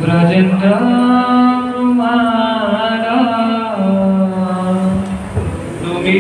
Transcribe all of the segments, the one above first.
ब्रजेंद्र कुमारा तुमी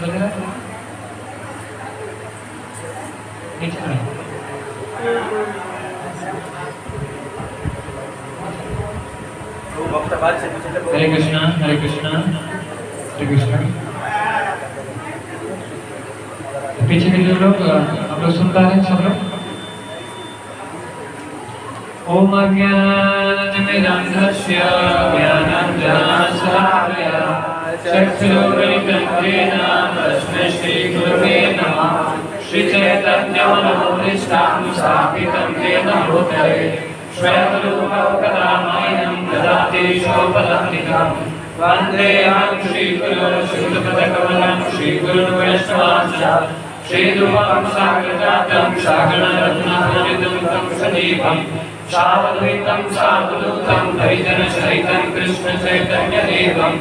बज रहा है? नहीं चल रहा? हरे कृष्णा हरे कृष्णा हरे कृष्णा। पीछे के जो लोग आप लोग सुन पा रहे हैं सब लोग? ओम अज्ञानतिमिरान्धस्य ज्ञानाञ्जनशलाकया चक्षुरुन्मिलितं येन तस्मै श्रीगुरवे नमः। श्रीचैतन्यमनोभीष्टं स्थापितं येन भूतले स्वयंरूपं कदा मह्यं ददाति स्वपदान्तिकं। वन्देऽहं श्रीगुरो शुद्धपदकमलं श्रीगुरुं वैष्णवांश्च श्रीरूपं साग्रजातं सागररत्नाभूषितं तं सजीवं सावधूतं सावधूतं परिजनसहितं कृष्णचैतन्यदेवं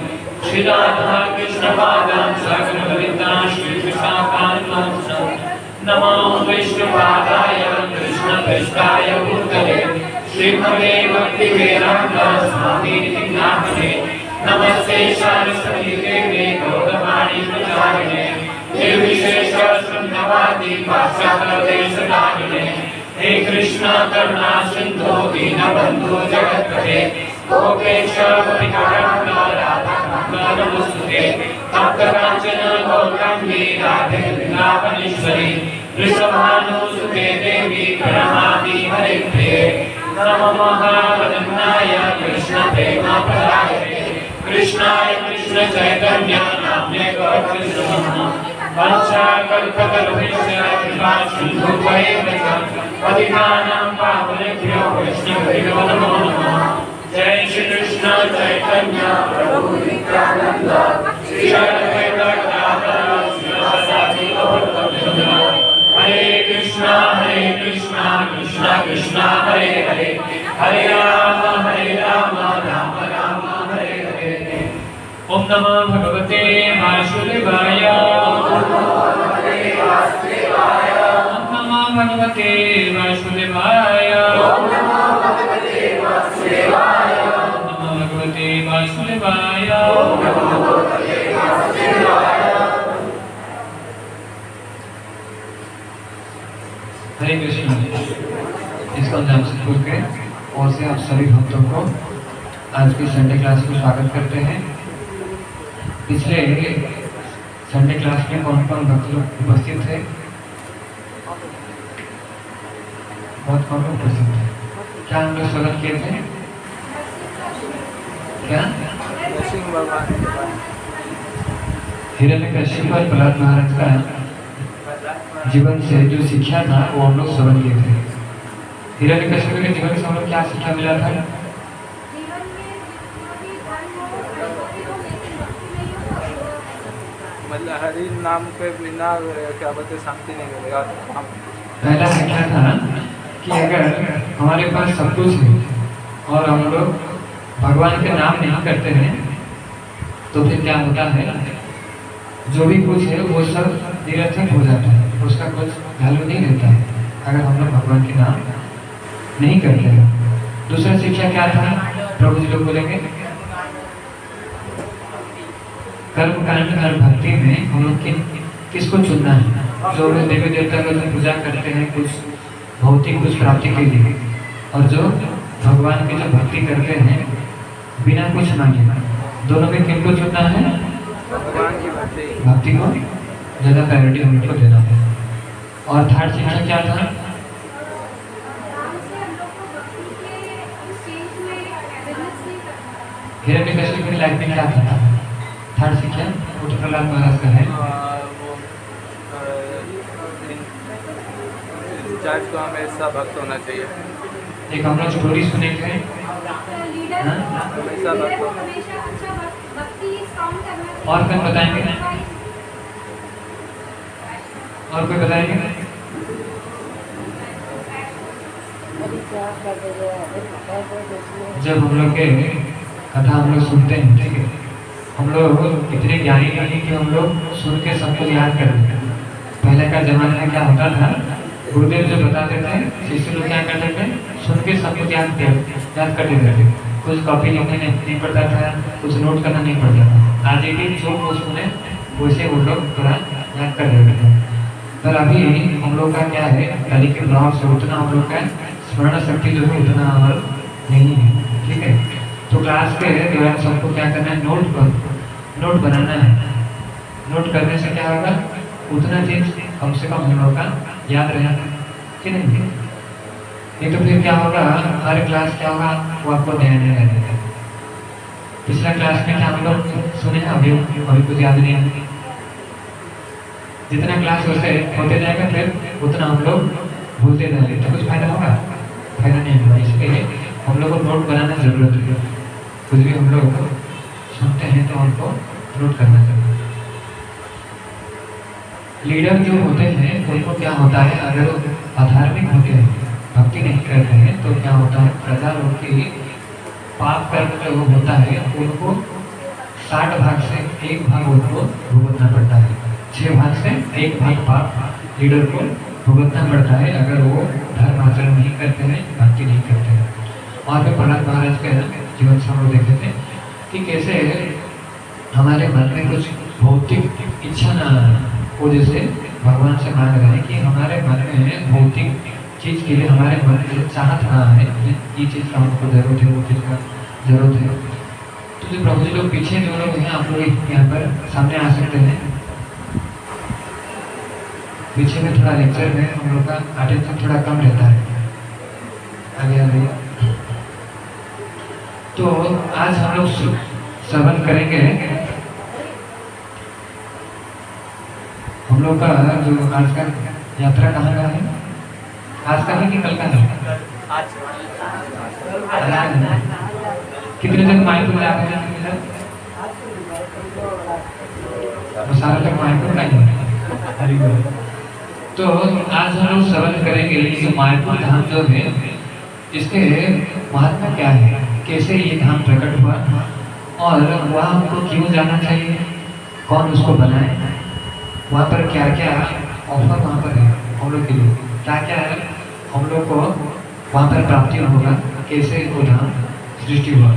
श्रीराधा कृष्णपादां सागरललितां श्रीविशाखान्वितां। नमो विष्णुपादाय कृष्णपृष्ठाय भूतले श्रीमते भक्तिवेदान्तस्वामिनिधि नामने। नमस्ते सरस्वती देवे गौरवाणी प्रचारिणे निर्विशेष शून्यवादी पाश्चात्यदेशधारिणे। हे कृष्ण करुणा सिंधु दीनबंधु जगत्पते गोपेश गोपिकाकान्त राधाकान्त नमोस्तुते। तप्त कांचन गौरांगी राधे वृंदावनेश्वरी वृषभानुसुते देवी प्रणमामि हरिप्रिये। नमो महावदनाय कृष्ण प्रेमप्रदायते कृष्णाय कृष्ण चैतन्य नाम्ने गौरकृष्ण वंशाकल्पतरुभ्यश्च कृपा सिन्धुभ्येव च पतितानां पावनेभ्यो वैष्णवेभ्यो नमो नमः। जय श्री कृष्ण चैतन्य प्रभु नित्यानंद श्री अद्वैत गदाधर श्रीवासादि गौर भक्तवृंद। हरे कृष्णा कृष्णा कृष्णा हरे हरे हरे राम राम राम हरे हरे। ओम नमो भगवते वासुदेवाय ओम नमो भगवते वासुदेवाय ओम नमो भगवते वासुदेवाय ओम नमो भगवते वासुदेवाय ओम नमो भगवते वासुदेवाय ओम नमो भगवते वासुदेवाय। हरे कृष्ण। इसका नाम से पूछ के और से आप सभी भक्तों को आज की संडे क्लास में स्वागत करते हैं। पिछले संडे क्लास में कौन कौन भक्त लोग उपस्थित थे? बहुत कौन लोग उपस्थित थे? क्या हम लोग स्वागत किए थे? क्या हिरण्यकशिपु और प्रहलाद महाराज का जीवन से जो शिक्षा था वो हम लोग समझ लिए थे। हिरण्यकशिपु के जीवन से हम लोग क्या शिक्षा मिला था? मतलब हरि नाम के बिना क्या बोलते शांति नहीं मिलेगा। पहला शिक्षा था कि अगर हमारे पास सब कुछ है और हम लोग भगवान के नाम नहीं करते हैं तो फिर क्या होता है? जो भी कुछ है वो सब निरर्थक हो जाता है, उसका कुछ वैल्यू नहीं रहता है अगर हम लोग भगवान के नाम नहीं करते हैं। दूसरा शिक्षा क्या था? प्रभु जी लोग बोलेंगे कर्म कांड और भक्ति में हम लोग किसको चुनना है? जो लोग देवी देवता का पूजा करते हैं कुछ भौतिक कुछ प्राप्ति के लिए, और जो भगवान की जो भक्ति करते हैं बिना कुछ मांगे, दोनों में किनको चुनना है? भगवान की भक्ति को ज़्यादा प्रायोरिटी हम लोग को देना है। और थर्ड शिक्षा क्या था? हिरण्यकशिपु की लाइफ में क्या था? थर्ड शिक्षा उत्तर प्रहलाद महाराज का है। इंचार्ज को हमेशा भक्त होना चाहिए। एक हम लोग स्टोरी सुने थे, हमेशा भक्त। और कौन बताएंगे? और कोई बताएंगे? जब हम लोग के कथा हम लोग सुनते हैं, ठीक है, हम लोग इतने ज्ञानी नहीं कि हम लोग सुन के सब कुछ याद कर लेते हैं। पहले का जमाना में क्या होता था? गुरुदेव जो बताते थे शिष्य लोग क्या करते थे? सुन के सब कुछ याद कर लेते थे। कुछ कॉपी लिखने नहीं पड़ता था, कुछ नोट करना नहीं पड़ता था। आज एक जो वो सुने वैसे वो लोग थोड़ा याद कर लेते हैं। पर अभी हम लोग का क्या है, कली के प्रभाव से उतना हम लोग का स्मरण शक्ति जो है उतना और नहीं है, ठीक है। तो क्लास के दौरान सबको क्या करना है, नोट बनाना है। नोट करने से क्या होगा, उतना चीज कम से कम हम लोग का याद रहेगा कि नहीं। नहीं तो फिर क्या होगा, हर क्लास क्या होगा वो आपको नया नया लगेगा। पिछला क्लास में क्या हम लोग सुने हैं, अभी कुछ याद नहीं है। जितना क्लास होते जाएगा फिर उतना हम लोग भूलते जाएंगे, तो कुछ फायदा होगा, फायदा नहीं होगा। इसलिए हम लोग को नोट बनाना जरूरत है। कुछ भी हम लोग सुनते हैं तो हमको नोट करना चाहिए। लीडर जो होते हैं उनको क्या होता है, अगर अधार्मिक होते हैं, भक्ति नहीं करते हैं, तो क्या होता है, प्रजा लोग की पाप कर्म जो होता है उनको 60 भाग से 1 भाग उनको भुगतना पड़ता है। 6 भाग से 1 भाग पाप लीडर को भुगतना पड़ता है अगर वो धर्म आचरण नहीं करते हैं, भक्ति नहीं करते हैं। वहाँ पे प्रहलाद महाराज के जीवन से हम लोग देखे थे कि कैसे हमारे मन में कुछ भौतिक इच्छा ना, वो जैसे भगवान से मांग रहे हैं कि हमारे मन में भौतिक चीज़ के लिए हमारे मन में चाहत ना है, ये चीज़ का हमको जरूरत है, वो चीज़ का जरूरत है। तो जो प्रभु जी लोग पीछे जो लोग हैं, आप लोग यहाँ पर सामने आ सकते हैं। पीछे में थोड़ा लेक्चर में हम लोग का अटेंशन थोड़ा कम रहता है, आगे आ गया। तो आज हम लोग श्रवण करेंगे हम लोग का जो आज का यात्रा कहाँ का है, आज का है कि कल का है? आज कितने तक मायपुर जा रहे हैं? सारा तक मायपुर का ही है। तो आज हम लोग श्रवण करेंगे कि मायपुर धाम जो है इसके महात्मा क्या है, कैसे ये धाम प्रकट हुआ और वहाँ हमको क्यों जाना चाहिए, कौन उसको बनाए, वहाँ पर क्या क्या ऑफर वहाँ पर है हम लोग के लिए, क्या क्या है हम लोग को वहाँ पर प्राप्ति होगा, कैसे वो धाम सृष्टि हुआ।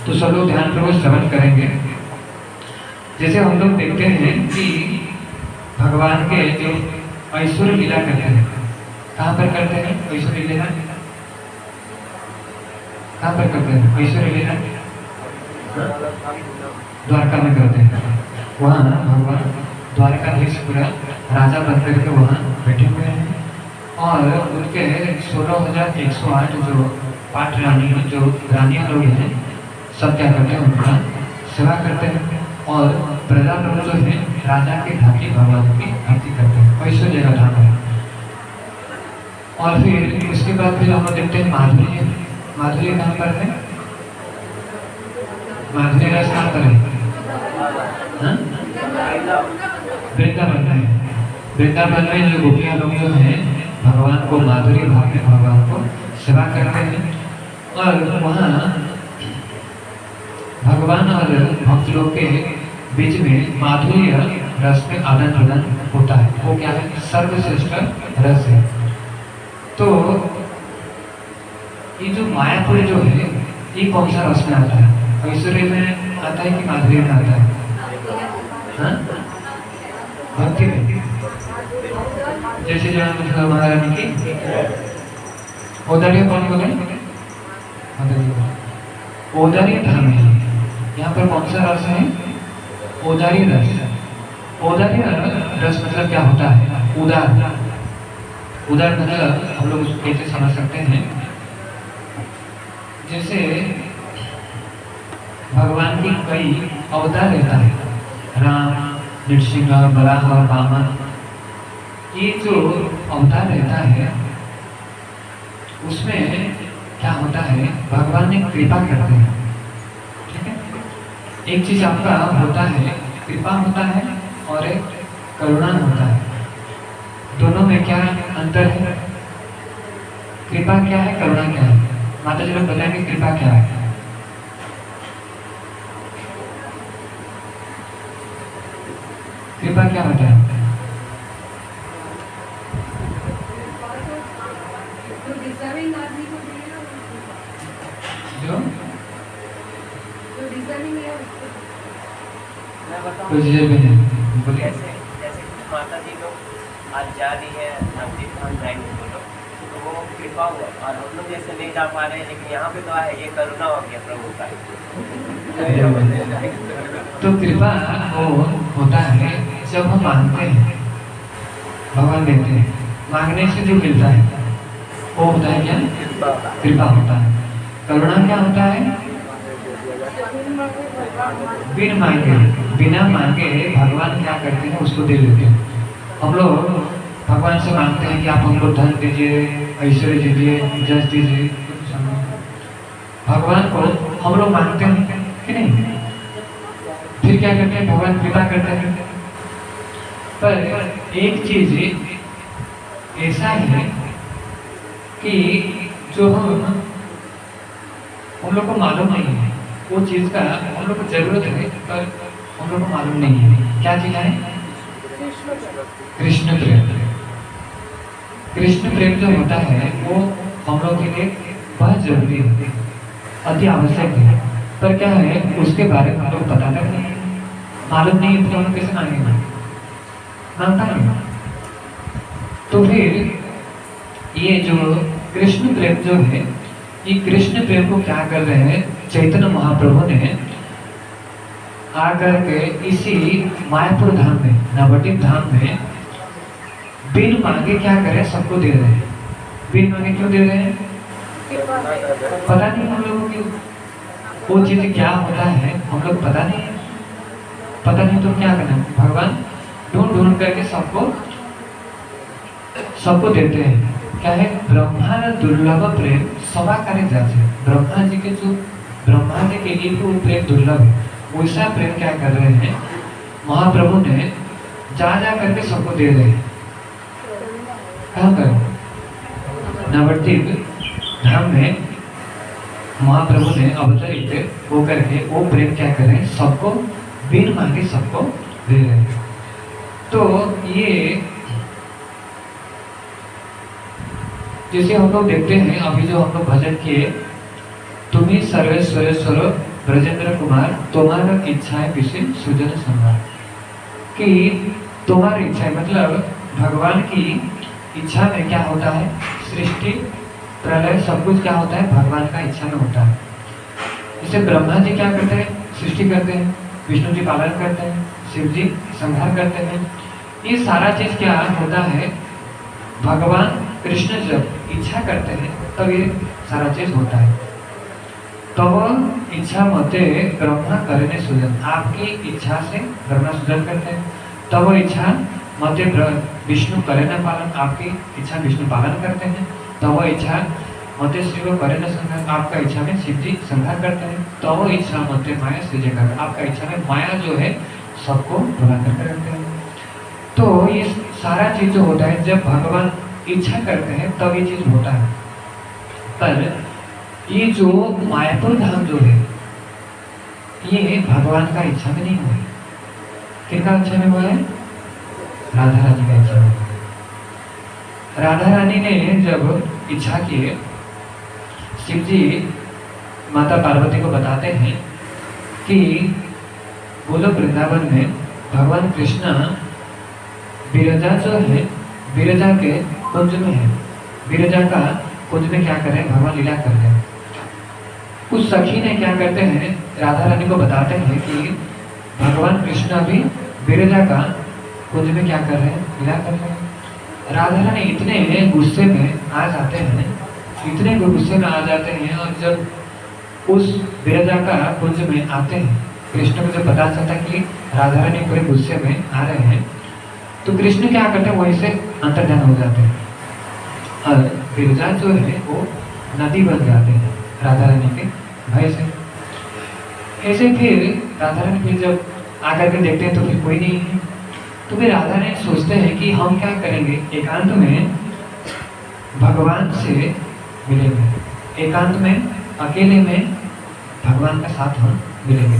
तो सब लोग ध्यान पूर्वक श्रवण करेंगे। जैसे हम लोग देखते हैं कि भगवान के जो ऐश्वर्य लीला करते हैं, कहाँ पर करते हैं ऐश्वर्य लीला, कहाँ पर करते हैं ऐश्वर्य लीला? द्वारका में करते हैं। वहाँ भगवान द्वारकाधीश पूरा राजा बन करके वहाँ बैठे हुए हैं और उनके 16,108 जो पाठ रानी जो रानियाँ लोग हैं सब क्या करते हैं, उनका सेवा करते हैं और प्रजा लोग जो है राजा के भांति भगवान की भक्ति करते हैं। ऐश्वर्य का धाम है। और फिर उसके बाद फिर हम लोग देखते हैं माधुर्य। माधुर्य कहाँ पर है? माधुर्य रस कहाँ पर है? वृंदावन में। वृंदावन में जो गोपियाँ लोग जो हैं भगवान को माधुर्य भाव में भगवान को सेवा करते हैं और वहाँ भगवान और भक्त लोग के बीच में माधुर्य रस में आदान प्रदान होता है। वो क्या है? सर्वश्रेष्ठ रस है। तो ये जो मायापुर जो है ये कौन सा रस में आता है? ऐश्वर्य में आता है कि माधुर्य में आता है? भक्ति में। जैसे जो महारानी की औदार्य कौन बोले? औदार्य धाम है। यहाँ पर कौन सा रस है? औदार्य रस। औदार्य रस मतलब क्या होता है? उदार। उदार मतलब हम लोग उसको कैसे समझ सकते हैं? जैसे भगवान की कई अवतार रहता है, राम, नृसिंह, बराह, वामन। ये जो अवतार रहता है उसमें क्या होता है? भगवान ने कृपा करते हैं, ठीक है। एक चीज आपका होता है कृपा होता है और एक करुणा होता है। दोनों में क्या अंतर है? कृपा क्या है, करुणा क्या है? माता जी लोग बताएंगे कृपा क्या है। कृपा क्या होता है? जो डिजर्विंग है। बोलिए। जैसे जैसे कि माता जी लोग आज जा रही है नवदीप धाम जाएंगे वो लोग, तो वो कृपा हुआ, और हम लोग जैसे नहीं जा पा रहे हैं, लेकिन यहाँ पे तो आए, ये करुणा हो गया प्रभु का। तो कृपा वो होता है जब हम मांगते हैं, भगवान देते हैं, मांगने से जो मिलता है वो होता है क्या? कृपा होता है। करुणा क्या होता है? बिना मांगे भगवान क्या करते हैं उसको दे देते हैं। हम लोग भगवान से मांगते हैं कि आप हमको धन दीजिए, ऐश्वर्य दीजिए, जस दीजिए। भगवान को हम लोग मांगते हैं कि नहीं? फिर क्या करते हैं? भगवान कृपा करते हैं। पर एक चीज ऐसा है कि जो हम लोग को मालूम नहीं है, वो चीज का हम लोग को जरूरत है पर हम लोग को मालूम नहीं है। क्या चीज है? कृष्ण प्रेम। कृष्ण प्रेम जो होता है वो हम लोग के लिए बहुत जरूरी है, अति आवश्यक है। पर क्या है, उसके बारे में हम लोग पता नहीं है, मालूम नहीं है, तो हम कैसे मांगेंगे? मांगता है। तो फिर ये जो कृष्ण प्रेम जो है, ये कृष्ण प्रेम को क्या कर रहे हैं? चैतन्य महाप्रभु ने आकर के इसी मायापुर धाम में, नवद्वीप धाम में बिन मांगे क्या करें? सबको दे रहे हैं। बिन मांगे क्यों दे रहे हैं? पता नहीं हम लोगों की वो चीज क्या होता है, हम लोग पता नहीं है। पता नहीं तो क्या करना? भगवान ढूंढ ढूंढ करके सबको देते हैं। क्या है? ब्रह्मा दुर्लभ प्रेम सभा करे जाते। ब्रह्मा जी के जो ब्रह्मा जी के लिए वो प्रेम दुर्लभ है, वैसा प्रेम क्या कर रहे हैं? महाप्रभु ने जा करके सबको दे रहे हैं। कहाँ पर? नवद्वीप धाम में महाप्रभु ने अवतरित होकर के वो प्रेम क्या कर रहे हैं? सबको बिन मांगे सबको दे रहे हैं। तो ये जैसे हम लोग देखते हैं, अभी जो हम लोग भजन किए, तुम्ही सर्वेश्वरेश्वर ब्रजेंद्र कुमार तुम्हारा इच्छा है विषय सृजन संभार, कि तुम्हारी इच्छा है मतलब भगवान की इच्छा में क्या होता है? सृष्टि प्रलय सब कुछ क्या होता है? भगवान का इच्छा में होता है। जैसे ब्रह्मा जी क्या करते हैं? सृष्टि करते हैं, विष्णु जी पालन करते हैं, शिव जी संहार करते हैं। ये सारा चीज क्या होता है? भगवान कृष्ण जब इच्छा करते हैं तब ये सारा चीज होता है। तब इच्छा मते ब्रह्मा करने सृजन, आपकी इच्छा से ब्रह्मा सृजन करते हैं। तब इच्छा मते विष्णु करने पालन, आपकी इच्छा विष्णु पालन करते हैं। तब इच्छा मते शिव करने संहार, आपका इच्छा में शिव जी संहार करते हैं। तब इच्छा मते माया सृजन करते हैं, आपका इच्छा में माया जो है सबको भला करके रखते हैं। तो ये सारा चीज जो होता है, जब भगवान इच्छा करते हैं तब ये चीज होता है। पर ये जो मायापुर धाम जो है, ये भगवान का इच्छा में नहीं हुआ है। किसका इच्छा में हुआ है? राधा रानी का इच्छा में। राधा रानी ने जब इच्छा की, शिव जी माता पार्वती को बताते हैं कि बोलो वृंदावन में भगवान कृष्ण विरजा जो है, विरजा के कुंज में है। विरजा का कुंज में क्या कर रहे हैं? भगवान लीला कर रहे हैं। उस सखी ने क्या करते हैं? राधा रानी को बताते हैं कि भगवान कृष्ण भी विरजा का कुंज में क्या कर रहे हैं? लीला कर रहे हैं। राधा रानी इतने गुस्से में आ जाते हैं, इतने गुस्से में आ जाते हैं, और जब उस विरजा का कुंज में आते हैं, कृष्ण को जब पता चलता कि राधा रानी पूरे गुस्से में आ रहे हैं, तो कृष्ण क्या करते हैं? वहीं से अंतर्ध्यान हो जाते हैं और विरजा जो है वो नदी बन जाते हैं राधा रानी के भय से। ऐसे फिर राधा रानी फिर जब आकर के देखते हैं तो फिर कोई नहीं है। तो फिर राधा रानी सोचते हैं कि हम क्या करेंगे? एकांत में भगवान से मिलेंगे, एकांत में अकेले में भगवान का साथ हम मिलेंगे।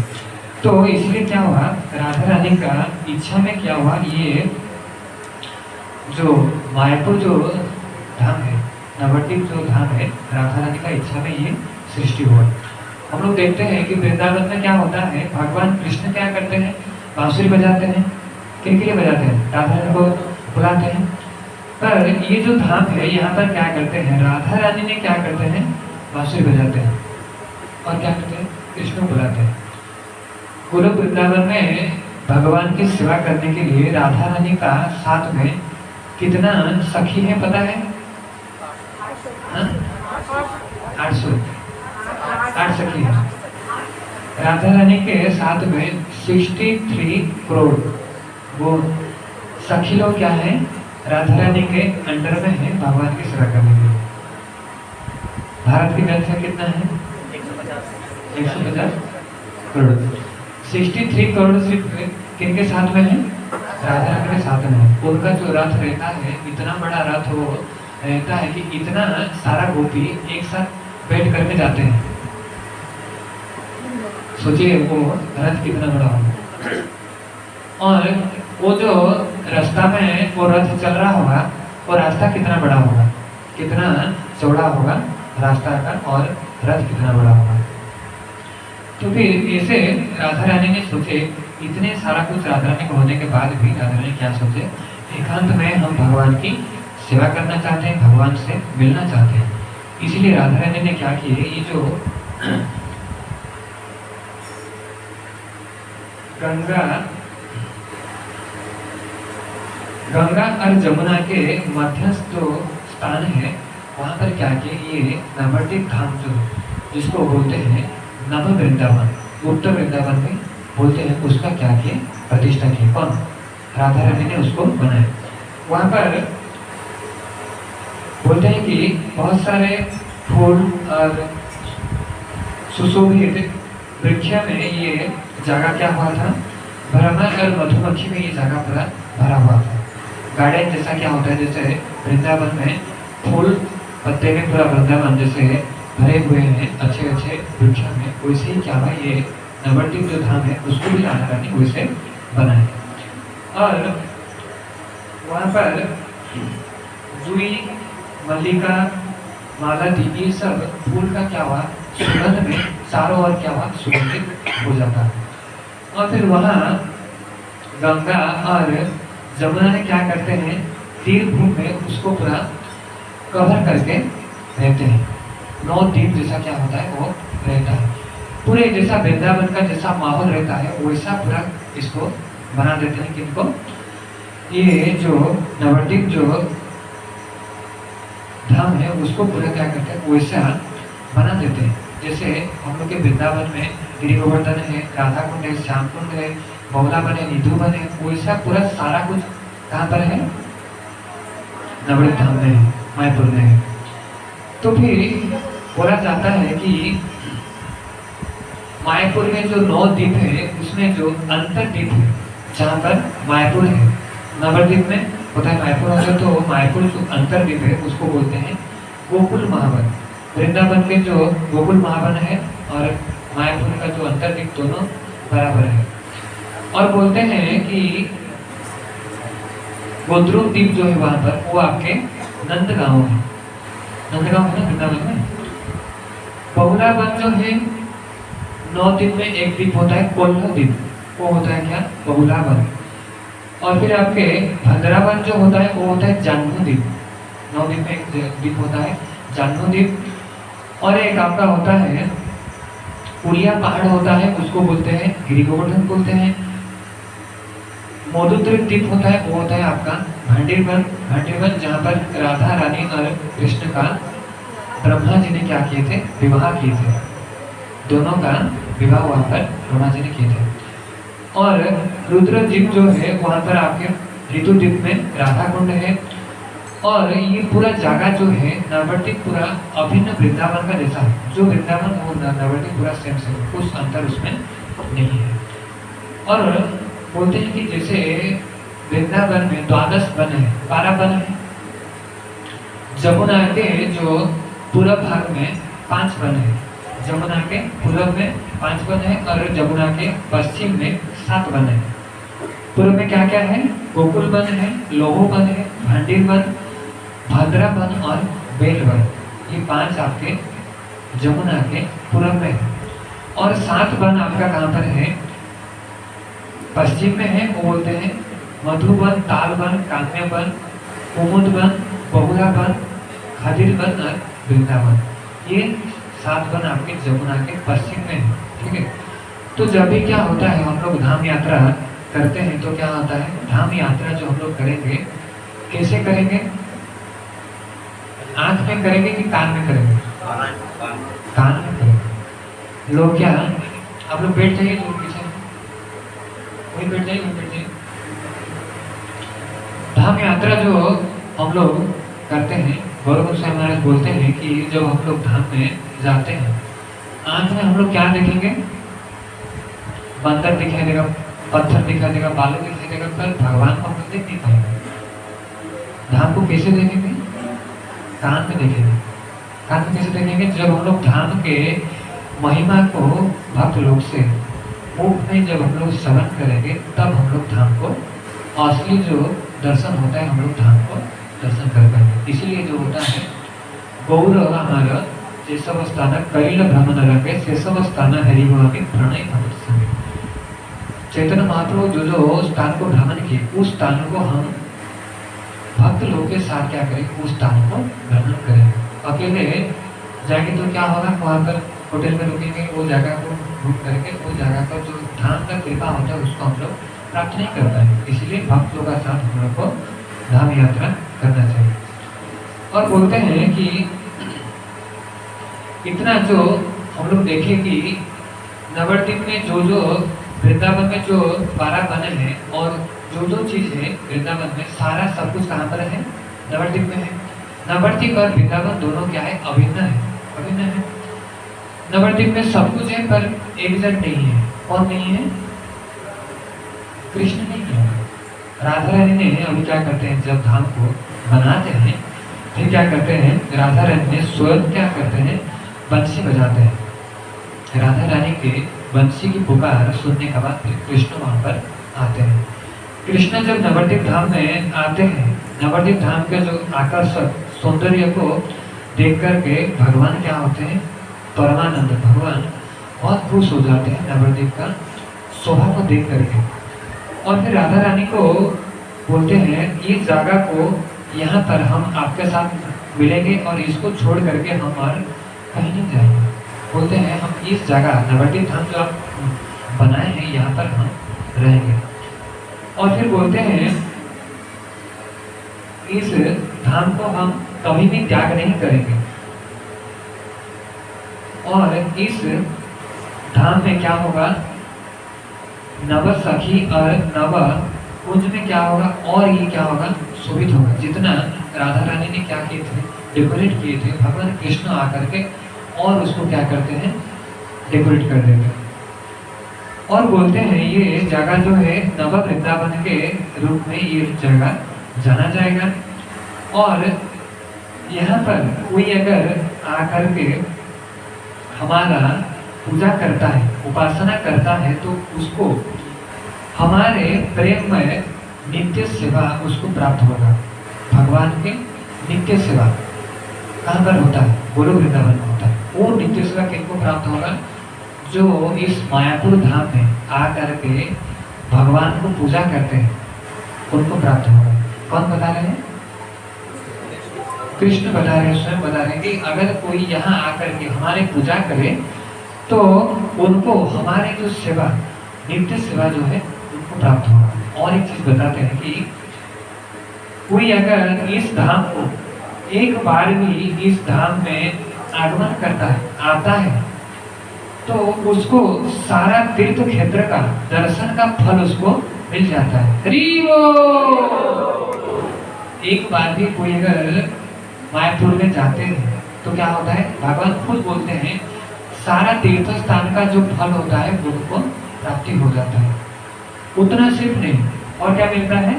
तो इसलिए क्या हुआ? राधा रानी का इच्छा में क्या हुआ? ये जो मायापुर जो धाम है, नवद्वीप जो धाम है, राधा रानी का इच्छा में ये सृष्टि हुआ। हम लोग देखते हैं कि वृंदावन में क्या होता है? भगवान कृष्ण क्या करते हैं? बांसुरी बजाते हैं, किन के लिए बजाते हैं? राधा रानी को बुलाते हैं। पर ये जो धाम है यहाँ पर क्या करते हैं, राधा रानी ने क्या करते हैं, बांसुरी बजाते हैं और क्या करते हैं, कृष्ण को बुलाते हैं। गोलोक वृंदावन में भगवान की सेवा करने के लिए राधा रानी का साथ में कितना सखी है पता है? 8 सखी है। राधा रानी के साथ में 63 करोड़ वो सखी लोग क्या है, राधा रानी के अंडर में है भगवान की सेवा करने के लिए। भारत की जनसंख्या कितना है? 150 करोड़। 63 करोड़ सिर्फ किनके साथ में है? राधा रानी के साथ में है। उनका जो रथ रहता है, इतना बड़ा रथ वो रहता है कि इतना सारा गोपी एक साथ बैठ करके जाते हैं। सोचिए वो रथ कितना बड़ा होगा। और वो जो रास्ता में वो रथ चल रहा होगा, वो रास्ता कितना बड़ा होगा, कितना चौड़ा होगा रास्ता का, और रथ कितना बड़ा होगा। तो फिर ऐसे राधा रानी ने सोचे, इतने सारा कुछ राधा रानी को होने के बाद भी राधा रानी क्या सोचे, एकांत में हम भगवान की सेवा करना चाहते हैं, भगवान से मिलना चाहते हैं। इसलिए राधा रानी ने क्या किए, ये जो गंगा और जमुना के मध्यस्थ जो स्थान है, वहाँ पर क्या किए, ये नवद्वीप धाम जो जिसको बोलते हैं नव वृंदावन, उत्तर वृंदावन में बोलते हैं, उसका क्या किए, प्रतिष्ठा की। कौन? राधा रानी ने उसको बनाया। वहाँ पर बोलते हैं कि बहुत सारे फूल और सुशोभित वृक्ष में ये जगह क्या हुआ था, भ्रमर और मधुमक्खी में ये जगह पूरा भरा हुआ था। गार्डन जैसा क्या होता है, जैसे वृंदावन में फूल पत्ते में पूरा वृंदावन जैसे भरे हुए हैं अच्छे अच्छे वृक्ष में, वैसे ही क्या हुआ, ये नवद्वीप जो धाम है उसको भी राधा रानी वैसे बनाए। और वहाँ पर जुई, मल्लिका, मालती, ये सब फूल का क्या हुआ, सुगंध में चारों ओर क्या हुआ, सुगंधित हो जाता है। और फिर वहाँ गंगा और जमुना ने क्या करते हैं, तीर भूमि में उसको पूरा कवर करके रहते हैं। 9 दिन जैसा क्या होता है वो रहता है, पूरे जैसा वृंदावन का जैसा माहौल रहता है वैसा पूरा इसको बना देते हैं। किनको? ये जो नवद्वीप जो धाम है उसको पूरा क्या करते हैं, वैसा बना देते हैं। जैसे हम लोग के वृंदावन में गिरि गोवर्धन है, राधा कुंड है, श्याम कुंड है, बहुलावन है, निधुवन है, वैसा पूरा सारा कुछ कहाँ पर है, नवद्वीप धाम में है, मायापुर में है। तो फिर बोला जाता है कि मायापुर में जो 9 द्वीप है उसमें जो अंतर द्वीप है, जहाँ पर मायापुर है, नवद्वीप में होता है मायापुर होता है, तो मायापुर जो अंतर द्वीप है उसको बोलते हैं गोकुल महावन। वृंदावन के जो गोकुल महावन है और मायापुर का जो अंतर द्वीप दोनों बराबर है। और बोलते हैं कि गोद्रुम द्वीप जो है वहाँ पर वो आपके नंदगांव है, नंदगांव है ना वृंदावन में। बहुलावन जो है 9 द्वीप में एक द्वीप होता है कोल्हा द्वीप, वो होता है क्या, बहुलावन। और फिर आपके भद्रावन जो होता है वो होता है जाह्नू द्वीप। 9 द्वीप में एक द्वीप होता है जाह्नू द्वीप। और एक आपका होता है उड़िया पहाड़ होता है, उसको बोलते हैं गिरि गोवर्धन बोलते हैं। मोदुद्रीप द्वीप होता है, वो होता है आपका भांडीवन, भांडीवन जहाँ पर राधा रानी और कृष्ण का ब्रह्मा जी ने क्या किए थे, विवाह किए थे। दोनों का विवाह वहाँ पर ब्रह्मा जी ने किए थे। और रुद्रद्वीप जो है वहाँ पर आपके ऋतु द्वीप में राधा कुंड है। और ये पूरा जगह जो है नवद्वीप पूरा अभिन्न वृंदावन का जैसा है, जो वृंदावन वो नवद्वीप पूरा सेम सेम, कुछ अंतर उसमें नहीं है। और बोलते हैं कि जैसे वृंदावन में 12 वन है, 12 वन है। जमुना के जो पूर्व भाग में 5 वन है, जमुना के पूर्व में 5 वन है और जमुना के पश्चिम में 7 वन है। पूर्व में क्या क्या है, गोकुल वन है, लोहो वन है, भांडीर वन, भद्रा वन और बेल वन। ये 5 आपके जमुना के पूर्व में है। और 7 वन आपका कहाँ पर है, पश्चिम में है, वो बोलते हैं मधुबन, तालबन, काम्यबन, कुमुदबन, बहुलाबन, खदिरबन और वृंदावन। ये 7 वन आपके जमुना के पश्चिम में है। ठीक है, तो जब भी क्या होता है हम लोग धाम यात्रा करते हैं तो क्या होता है, धाम यात्रा जो हम लोग करेंगे कैसे करेंगे, आंख में करेंगे कि कान में करेंगे? कान में करेंगे। लोग क्या, आप लोग बैठ जाइए जो पीछे, वही बैठ जाइए, वही बैठ जाइए। धाम यात्रा जो हम लोग करते हैं, गौरव गोस्वामी महाराज बोलते हैं कि जब हम लोग धाम में जाते हैं, आंख में हम लोग क्या देखेंगे? बंदर दिखाई देगा, पत्थर दिखाई देगा, बालू दिखाई देगा, पर भगवान को हम लोग देख नहीं पाएंगे। धाम को कैसे देखेंगे? कान में देखेंगे। कान में कैसे देखेंगे? जब हम लोग धाम के महिमा को भक्त लोग से मुख में जब हम लोग श्रवण करेंगे, तब हम लोग धाम को असली जो दर्शन होता है, हम लोग धाम को दर्शन कर पाएंगे। इसीलिए जो होता है, गौरव हमारा जेसव स्थान कैल भ्रमण रंगे शेषव स्थान हरिभवामी प्रणय भगवत संगे। चैतन्य महाप्रभु जो जो स्थान को भ्रमण किए, उस स्थान को हम भक्त लोग के साथ क्या करें, उस स्थान को भ्रमण करें। अकेले जाएंगे तो क्या होगा, वहाँ पर होटल में रुकेंगे, वो जगह को घूम करके वो जगह पर जो धाम का कृपा होता है उसको हम लोग प्राप्त नहीं कर पाएंगे। इसलिए भक्त लोग का साथ हम लोग को धाम यात्रा करना चाहिए। और बोलते हैं कि इतना जो हम लोग देखें कि नवद्वीप में जो जो वृंदावन में जो 12 बने हैं और जो जो चीज़ है वृंदावन में, सारा सब कुछ कहाँ पर है? नवद्वीप में है। नवद्वीप और वृंदावन दोनों क्या है? अभिन्न है, अभिन्न है। नवद्वीप में सब कुछ है पर एक जन नहीं है। कौन नहीं है? कृष्ण नहीं है। राधा रानी ने अभी क्या करते हैं, जब धाम को बनाते हैं फिर क्या करते हैं, राधा रानी ने स्वयं क्या करते हैं, बंसी बजाते हैं। राधा रानी के बंसी की पुकार सुनने के बाद फिर कृष्ण वहाँ पर आते हैं। कृष्ण जब नवद्वीप धाम में आते हैं, नवद्वीप धाम के जो आकर्षक सौंदर्य को देख करके भगवान क्या होते हैं, परमानंद, भगवान बहुत खुश हो जाते हैं नवद्वीप का शोभा को देख करके। और फिर राधा रानी को बोलते हैं, इस जगह को यहाँ पर हम आपके साथ मिलेंगे और इसको छोड़ करके हम और कहीं नहीं जाएंगे। बोलते हैं हम इस जगह नवद्वीप धाम जो आप बनाए हैं यहाँ पर हम रहेंगे। और फिर बोलते हैं इस धाम को हम कभी भी त्याग नहीं करेंगे। और इस धाम में क्या होगा, नव सखी और नव कुंज में क्या होगा, और ये क्या होगा, शोभित होगा। जितना राधा रानी ने क्या किए थे, डेकोरेट किए थे, भगवान कृष्ण आकर के और उसको क्या करते हैं, डेकोरेट कर देते हैं। और बोलते हैं ये जगह जो है नव वृंदावन के रूप में ये जगह जाना जाएगा। और यहाँ पर कोई अगर आकर के हमारा पूजा करता है, उपासना करता है, तो उसको हमारे प्रेम में नित्य सेवा उसको प्राप्त होगा। भगवान के नित्य सेवा कहाँ पर होता है, गोलोक वृंदावन में होता है। वो नित्य सेवा किनको प्राप्त होगा, जो इस मायापुर धाम में आकर के भगवान को पूजा करते हैं, उनको प्राप्त होगा। कौन बता रहे हैं? कृष्ण बता रहे हैं, स्वयं बता रहे हैं कि अगर कोई यहाँ आकर के हमारे पूजा करे तो उनको हमारे जो सेवा, नित्य सेवा जो है उनको प्राप्त होगा। और एक चीज बताते हैं कि कोई अगर इस धाम को एक बार भी इस धाम में आगमन करता है, आता है, तो उसको सारा तीर्थ क्षेत्र का दर्शन का फल उसको मिल जाता है। हरि बोल। एक बार भी कोई अगर मायापुर में जाते हैं तो क्या होता है, भगवान खुद बोलते हैं सारा तीर्थ स्थान का जो फल होता है उनको प्राप्ति हो जाता है। उतना सिर्फ नहीं, और क्या मिलता है,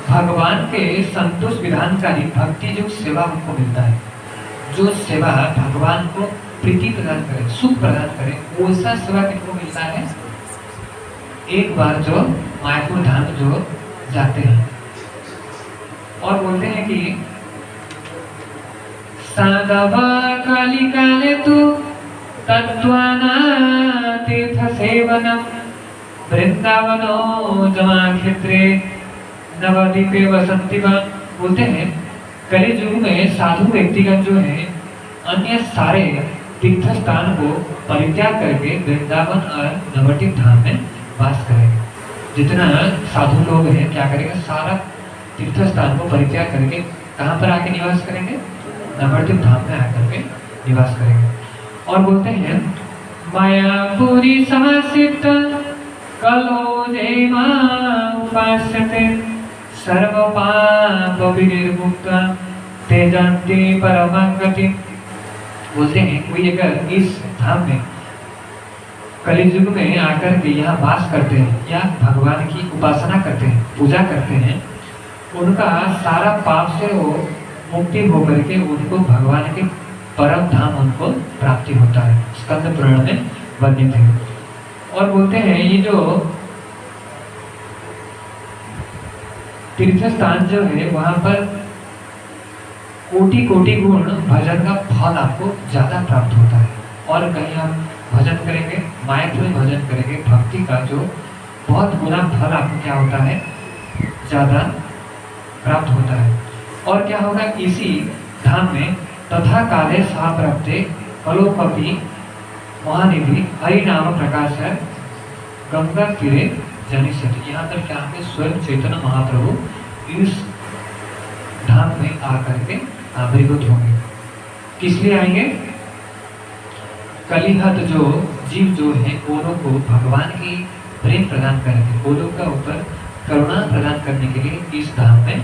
भगवान के संतोष विधानकारी भक्ति जो सेवा उनको मिलता है। जो सेवा भगवान को प्रीति प्रदान करे, सुख प्रदान करे, वैसा सेवा किनको मिलता है, एक बार जो मायापुर धाम जो जाते हैं। और बोलते हैं कि साधवा काली काले तु तत्वाना तीर्थ सेवनम वृंदावनो जमा क्षेत्रे नवदीपे वसंती वा। बोलते हैं कलि युग में साधु व्यक्तिगण जो है अन्य सारे तीर्थ स्थान को परित्याग करके वृंदावन और नवद्वीप धाम में वास करेंगे। जितना साधु लोग हैं क्या करेंगे, सारा तीर्थ स्थान को परित्याग करके कहाँ पर आके निवास करेंगे, नवद्वीप धाम में आकर के निवास करेंगे। और बोलते हैं मायापुरी समासित कलो जैमा उपास्यते सर्व पाप विनिर्मुक्त तेजंती परमां गति। बोलते हैं कोई अगर इस धाम में कलियुग में आकर के यहाँ वास करते हैं या भगवान की उपासना करते हैं, पूजा करते हैं, उनका सारा पाप से वो मुक्ति होकर के उनको भगवान के परम धाम उनको प्राप्ति होता है। स्कंद पुराण में वर्णित है। और बोलते हैं ये जो तीर्थ स्थान जो है वहां पर कोटि कोटि गुण भजन का फल आपको ज्यादा प्राप्त होता है। और कहीं आप भजन करेंगे, मायापुरी भजन करेंगे, भक्ति का जो बहुत गुना फल आपको क्या होता है, ज्यादा प्राप्त होता है। और क्या होगा, इसी धाम में तथा काले सा प्राप्ते कलोपति महानिधि हरि नाम प्रकाश है गंगा तीरे जनिष्यति। यहाँ पर क्या है, स्वयं चैतन्य महाप्रभु इस धाम में आकर के आविर्भूत होंगे। किस लिए आएंगे, कलिहत जो जीव जो है उन को भगवान की प्रेम प्रदान करेंगे, वो लोग का ऊपर करुणा प्रदान करने के लिए इस धाम में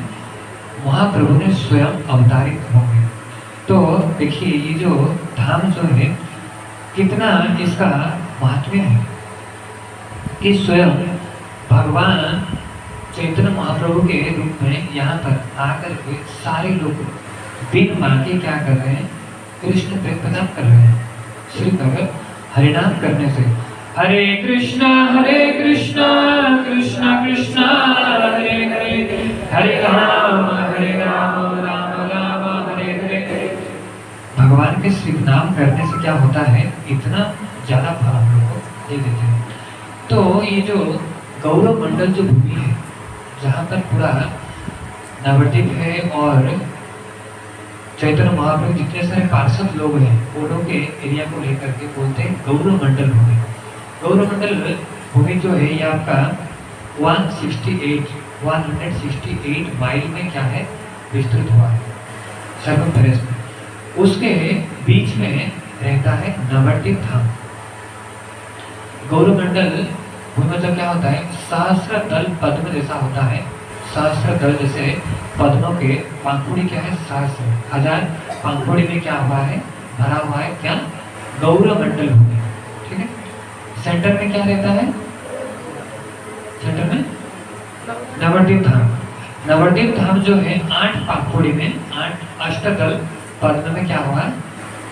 महाप्रभु ने स्वयं अवतारित होंगे। तो देखिए ये जो धाम जो है कितना इसका महात्म्य है कि स्वयं भगवान चैतन्य महाप्रभु के रूप में यहाँ पर आकर के सारे लोग बिन मांगे क्या कर रहे हैं, कृष्ण प्रेम प्रदान कर रहे हैं। सिर्फ अगर हरिनाम करने से, हरे कृष्णा कृष्णा कृष्णा हरे हरे, हरे राम राम राम हरे हरे। भगवान के सिर्फ नाम करने से क्या होता है, इतना ज्यादा फल हम लोग को दे देते हैं। तो ये जो गौरव मंडल जो भूमि है जहाँ पर पूरा नवद्वीप है और चैतन्य महाप्रभु जितने सारे पार्षद लोग हैं वो लोग के एरिया को लेकर के बोलते हैं गौरव मंडल भूमि। गौरव मंडल भूमि जो है ये आपका 168 माइल में क्या है, विस्तृत हुआ है सर्कमफेरेंस में। उसके बीच में रहता है नवद्वीप धाम। गौरव मंडल भूमि मतलब क्या होता है, सहस्र दल पद्म जैसा होता है। सहस्र दल जैसे पद्मों के पंखुड़ी क्या है, सहस्र हजार पंखुड़ी में क्या हुआ है, भरा हुआ है क्या, गौरव मंडल भूमि। ठीक है, सेंटर में क्या रहता है, सेंटर में नवद्वीप धाम। नवद्वीप धाम जो है 8 पंखुड़ी में 8 अष्टदल पद्म में क्या हुआ है,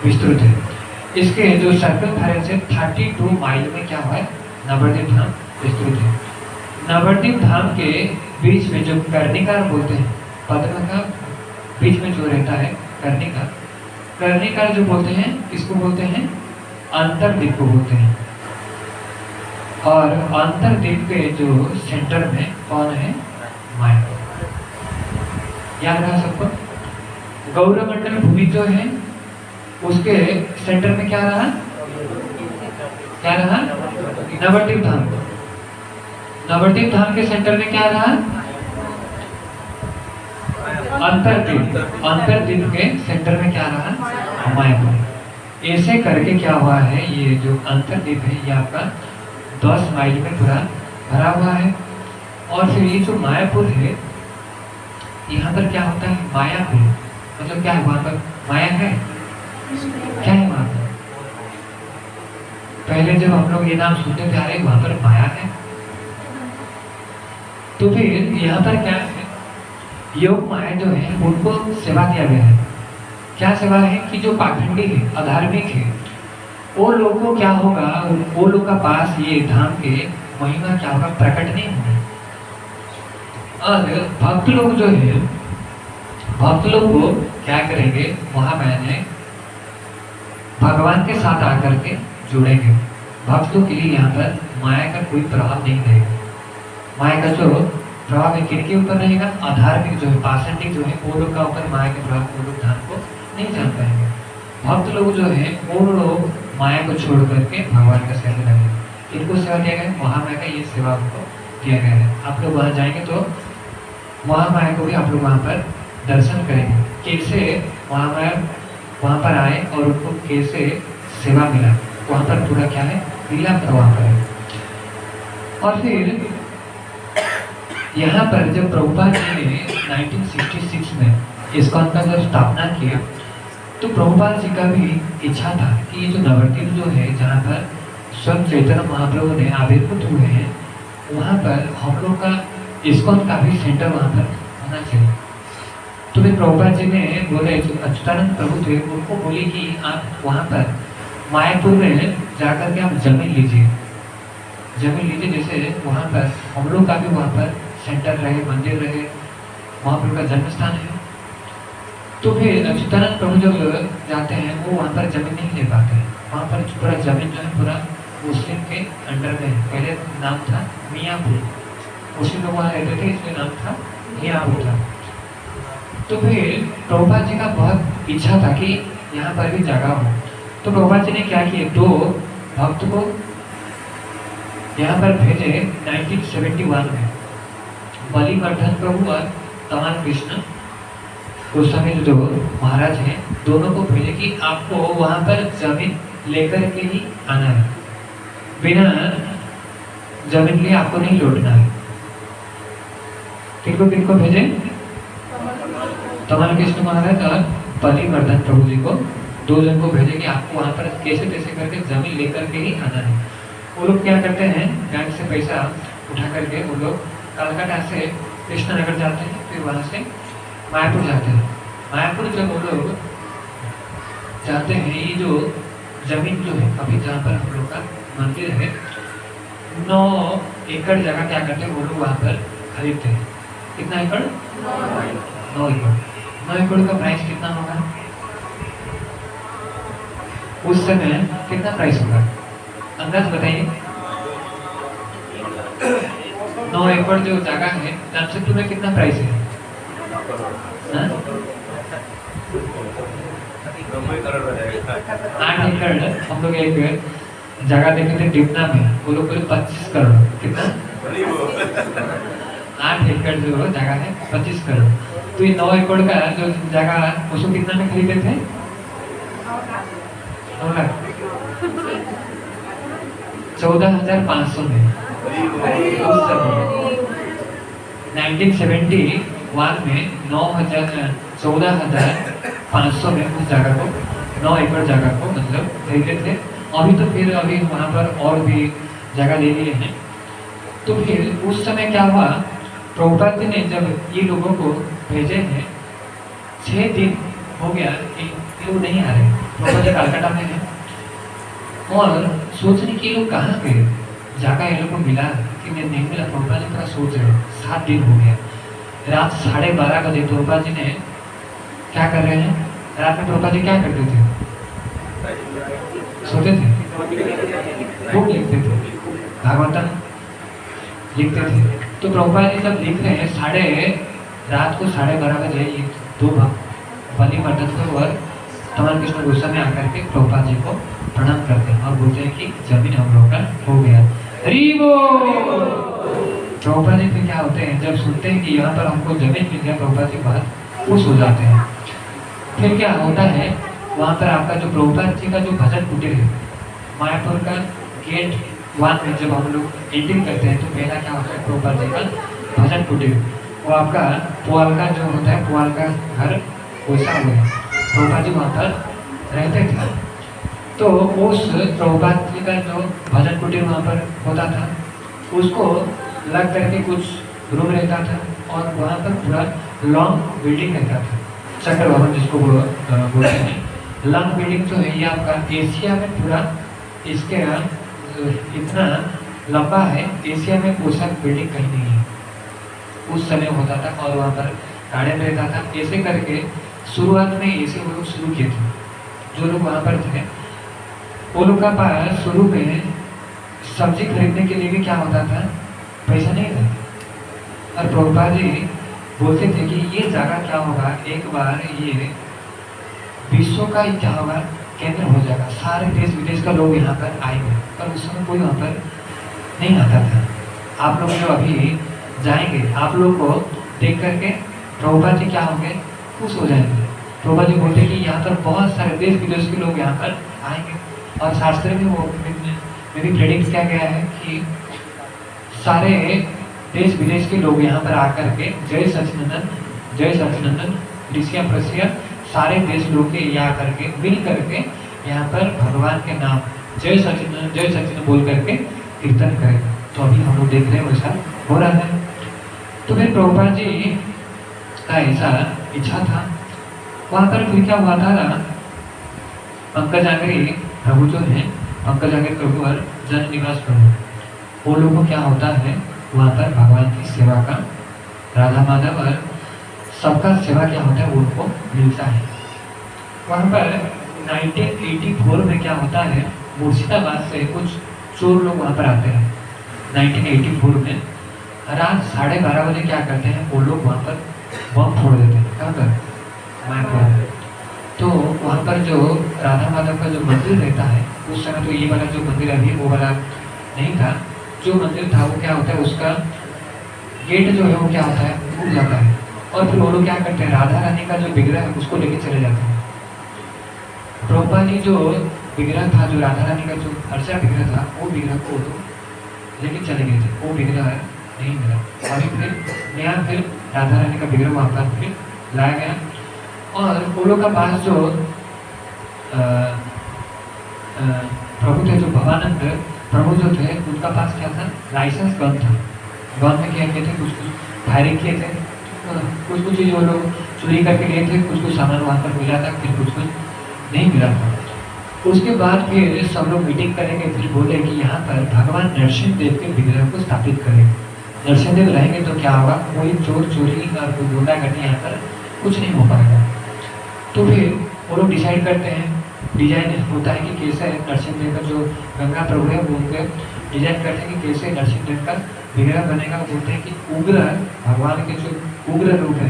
विस्तृत है। इसके जो सर्कमफेरेंस है 32 माइल में क्या हुआ है, नवद्वीप धाम विस्तृत है। नवद्वीप धाम के बीच में जो कर्णिकार बोलते हैं, पद्म का बीच में जो रहता है कर्णिकार, कर्णिकार जो बोलते हैं किसको बोलते हैं, अंतरद्वीप को बोलते हैं। और अंतरद्वीप के जो सेंटर में कौन है, माया। याद रहा सबको, गौरव मंडल भूमि जो है उसके सेंटर में क्या रहा, क्या रहा, नवद्वीप धाम। नवद्वीप धाम के सेंटर में क्या रहा, अंतरद्वीप। अंतरद्वीप के सेंटर में क्या रहा, मायापुर। ऐसे करके क्या हुआ है, ये जो अंतरद्वीप है ये आपका 10 माइल में पूरा भरा हुआ है। और फिर ये जो मायापुर है यहाँ पर क्या होता है, मायापुर मतलब क्या है, वहां पर माया है, क्या है वहां पर। पहले जब हम लोग ये नाम सुनते थे, अरे वहां पर माया है। तो फिर यहाँ पर क्या है, योग माया जो है उनको सेवा दिया गया है। क्या सेवा है कि जो पाखंडी है, अधार्मिक है, वो लोगों को क्या होगा, वो लोग का पास ये धाम के महिमा क्या होगा, प्रकट नहीं होगा। और भक्त लोग जो है, भक्त लोग को क्या करेंगे, वहां मैंने भगवान के साथ आकर के जुड़ेंगे। भक्तों के लिए यहाँ पर माया का कोई प्रभाव नहीं रहेगा। माया का जो प्रभाव है किनके ऊपर रहेगा, अधार्मिक जो है, पाषंडिक जो है, वो लोग का ऊपर माया के प्रभाव वो लोग धर्म को नहीं जान पाएंगे। भक्त लोग जो है वो लोग माया को छोड़ करके भगवान का सेवा करेंगे। इनको सेवा दिया गया, महामाया का ये सेवा उनको दिया गया है। आप लोग वहाँ जाएंगे तो महामाया को भी आप लोग वहाँ पर दर्शन करेंगे, कैसे महामाया वहाँ पर आए और उनको कैसे सेवा मिला। वहाँ पर पूरा क्या है, लीला पर वहाँ पर है। और फिर यहाँ पर जब प्रभुपाद जी ने 1966 में इस्कॉन का जब स्थापना किया, तो प्रभुपाद जी का भी इच्छा था कि ये जो नवद्वीप जो है जहाँ पर स्वयं चैतन्य महाप्रभु ने आविर्भूत हुए हैं, वहाँ पर हम लोग का इस्कॉन का भी सेंटर वहाँ पर होना चाहिए। तो फिर प्रभुपाद जी ने बोले, जो अच्युतानंद प्रभु थे उनको बोले कि आप वहाँ पर मायापुर में जाकर के आप जमीन लीजिए, जैसे वहाँ पर हम लोग का भी वहाँ पर सेंटर रहे, मंदिर रहे, महाप्रभु का जन्म स्थान है। तो फिर अच्युतानंद प्रभु जब जाते हैं वो वहाँ पर जमीन नहीं ले पाते हैं। वहाँ पर पूरा जमीन जो है पूरा मुस्लिम के अंडर में है। पहले नाम था मियाँपुर, मुस्लिम लोग वहाँ रहते थे, इसलिए नाम था मियाँपुर था। तो फिर प्रभुपाद जी का बहुत इच्छा था कि यहाँ पर भी जगह हो। तो प्रभुपाद जी ने क्या किए, 2 भक्त को यहाँ पर भेजे 1971 में, बलिवर्धन प्रभु और तमान कृष्ण गोस्वामी जो महाराज हैं, दोनों को भेजे कि आपको वहाँ पर जमीन लेकर के ही आना है, बिना जमीन लिए आपको नहीं लौटना है। किनको भेजे, तमान कृष्ण महाराज और बलिवर्धन प्रभु जी को, 2 जन को भेजे कि आपको वहाँ पर कैसे कैसे करके जमीन लेकर के ही आना है। वो लोग क्या करते हैं, बैंक से पैसा उठा करके वो लोग कलकत्ता से कृष्णनगर जाते हैं, फिर वहाँ से मायापुर जाते हैं। मायापुर जब वो लोग जाते हैं, ये जो जमीन जो है अभी जहाँ पर हम लोग का मंदिर है, 9 एकड़ जगह क्या करते हैं वो लोग वहाँ पर खरीदते हैं। कितना एकड़, 9 एकड़। 9 एकड़ का प्राइस कितना होगा उस समय, कितना प्राइस होगा अंदाज बताइए। 9 एकड़ जो जगह है जमशेदपुर में कितना प्राइस है? 8 एकड़ हम लोग एक जगह देखे थे डिपना में, वो लोग बोले 25 करोड़। कितना? 8 एकड़ जो जगह है 25 करोड़। तो ये 9 एकड़ का जो जगह उसको कितना में खरीदे थे? 9 लाख 14,500 में। 1971 में 14,500 में उस जगह को, 9 एकड़ जगह को मतलब खरीदे थे। अभी तो फिर अभी वहाँ पर और भी जगह ले लिए हैं। तो फिर उस समय क्या हुआ, प्रभुपाद जी ने जब ये लोगों को भेजे हैं, 6 दिन हो गया कि ये लोग नहीं आ रहे। प्रभुपाद जी कलकत्ता में है और सोच रहे कि ये लोग कहाँ गए, जगह ये लोग को मिला कि नहीं मिला। प्रभुपाद जी पूरा सोच रहे, 7 दिन हो गया। रात 12:30 बजे प्रभुपाद जी ने क्या कर रहे हैं, रात में प्रभुपाद जी क्या करते थे, सोते थे, बुक लिखते थे, भागवतम लिखते थे। तो प्रभुपाद जी जब लिख रहे हैं, रात को 12:30 बजे ये 2 भक्त बलिवर्धन और तमान कृष्ण गोस्वामी आकर के प्रभुपाद जी को प्रणाम करते हैं और बोलते हैं कि जमीन हम लोग का हो गया। हरि बोल। प्रभुपाद जी फिर क्या होते हैं, जब सुनते हैं कि यहाँ पर हमको जमीन मिल गया, प्रभुपाद जी बहुत खुश हो जाते हैं। फिर क्या होता है, वहाँ पर आपका जो प्रभुपाद जी का जो भजन कुटीर है, मायापुर का गेट 1 में जब हम लोग एंट्री करते हैं तो पहला क्या होता है, प्रभुपाद जी का भजन कुटीर। वो आपका पुआल का जो होता है, पुआल का घर वैसा हुआ है, प्रभुपाद जी वहाँ पर रहते थे। तो उस प्रभुपाद जी का जो भजन कुटीर वहाँ पर होता था, उसको लग करके कुछ रूम रहता था और वहाँ पर पूरा लॉन्ग बिल्डिंग रहता था, चक्र भवन जिसको बोलते हैं। लॉन्ग बिल्डिंग जो है ये आपका एशिया में पूरा, इसके इतना लंबा है, एशिया में वैसा बिल्डिंग कहीं नहीं है उस समय होता था। और वहाँ पर गार्डन रहता था। ऐसे करके शुरुआत में ऐसे वो लोग शुरू किए थे। जो लोग वहाँ पर थे वो लोग का पास शुरू में सब्जी खरीदने के लिए भी क्या होता था, पैसा नहीं था। और प्रभुपाद जी बोलते थे कि ये जगह क्या होगा, एक बार ये विश्व का क्या होगा, केंद्र हो जाएगा, सारे देश विदेश का लोग यहाँ पर आएंगे। पर उस समय कोई वहाँ पर नहीं आता था। आप लोग जो अभी जाएंगे, आप लोग को देख करके प्रभुपाद जी क्या होंगे, खुश हो जाएंगे। प्रभुपाद जी बोलते कि यहाँ पर बहुत सारे देश विदेश के लोग यहाँ पर आएंगे। और शास्त्र में वो मेरी प्रेडिक्ट किया गया है कि सारे देश विदेश के लोग यहाँ पर आकर के जय सचिनंदन ऋषिया प्रसिया सारे देश लोग के यहाँ करके मिल करके यहाँ पर भगवान के नाम जय सचिनंदन बोल करके कीर्तन करें। तो अभी हम लोग देख रहे हैं वैसा हो रहा है। तो फिर प्रभुपाद जी का ऐसा इच्छा था। वहाँ पर फिर क्या हुआ था, पंकजांगरी प्रभु जो है, पंकजांगरी प्रभु और जन निवास प्रभु, वो लोगों को क्या होता है, वहाँ पर भगवान की सेवा का, राधा माधव और सबका सेवा क्या होता है वो उनको मिलता है। वहाँ पर 1984 में क्या होता है, मुर्शिदाबाद से कुछ चोर लोग वहाँ पर आते हैं। 1984 में रात 12:30 बजे क्या करते हैं, वो लोग वहाँ पर बम फोड़ देते हैं। कहाँ पर, मायपुर। तो वहाँ पर जो राधा माधव का जो मंदिर रहता है, उस समय तो ये वाला जो मंदिर अभी वो वाला नहीं था, जो मंदिर था वो क्या होता है, उसका गेट जो है वो क्या होता है, टूट जाता है। और फिर वो लोग क्या करते हैं, राधा रानी का जो विग्रह है उसको लेके चले जाते हैं। प्रभुपाद जी जो विग्रह था, जो राधा रानी का जो अर्चा विग्रह था, वो विग्रह को लेके चले गए थे, वो विग्रह नहीं मिला। अभी फिर नया फिर राधा रानी का विग्रह वहाँ पर फिर लाया गया। और वो लोग का पास जो प्रभु थे, जो भवानंद प्रभु जो थे, उनका पास क्या था, लाइसेंस गन था। गन में क्या किए थे, कुछ फायरिंग किए थे, कुछ चीज़ वो लोग चोरी करके लिए थे, कुछ सामान वहाँ पर मिला था, फिर कुछ नहीं मिला था। उसके बाद फिर सब लोग मीटिंग करेंगे, फिर बोले कि यहाँ पर भगवान नरसिंह देव के विग्रह को स्थापित करेंगे। नरसिंह देव रहेंगे तो क्या होगा, कोई चोर चोरी और कोई गुंडागर्दी यहाँ पर कुछ नहीं हो पाएगा। तो फिर वो लोग डिसाइड करते हैं, डिजाइन होता है कि कैसे नरसिंह देव का जो गंगा प्रभु है वो उनके डिजाइन करते हैं कि कैसे नरसिंह देव का विग्रह बनेगा। बोलते हैं कि उग्र भगवान के जो उग्र रूप है,